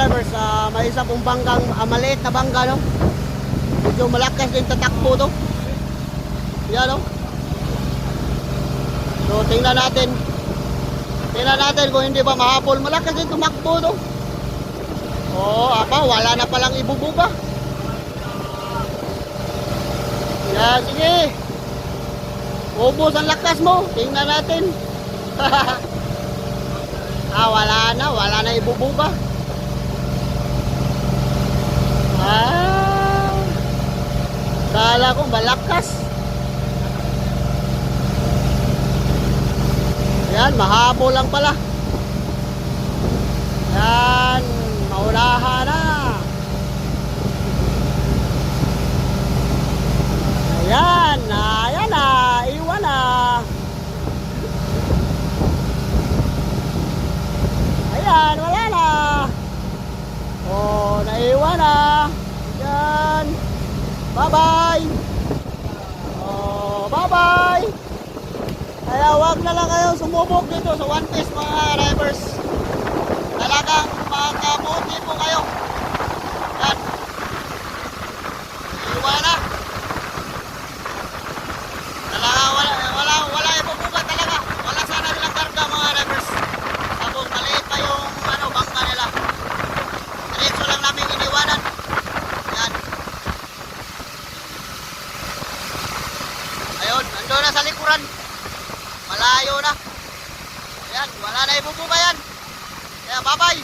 drivers, may isa pong banggang, maliit na bangga, no? Medyo malakas din tatakbo to. Yan, no? So tingnan natin. Tingnan natin kung hindi ba mahapol. Malakas din tumakbo to. Oh, wala na palang ibubuga. Yan, sige. Ubos ang lakas mo. Tingnan natin. Wala na ibubuga. Kala ko malakas. Yan, mahabo lang pala. Yan, maunahan na. Ayan na, iwan na. Ayan, wala na. Oh, naiwan na. Yan. Bye-bye. Oh, bye-bye. Kaya wag na lang kayo sumubok dito sa One Piece, mga drivers. Talagang makabuti po kayo. Yan. Iwan na. Wala ibubuga talaga. Wala sana nilang karga, mga drivers. Tapos maliit pa yung bangka nila. Diretso lang namin iniwanan. Yan. Ayun, nandun na sa likuran. Malayo na. Ayan, wala na ibubuga yan. Kaya bye-bye.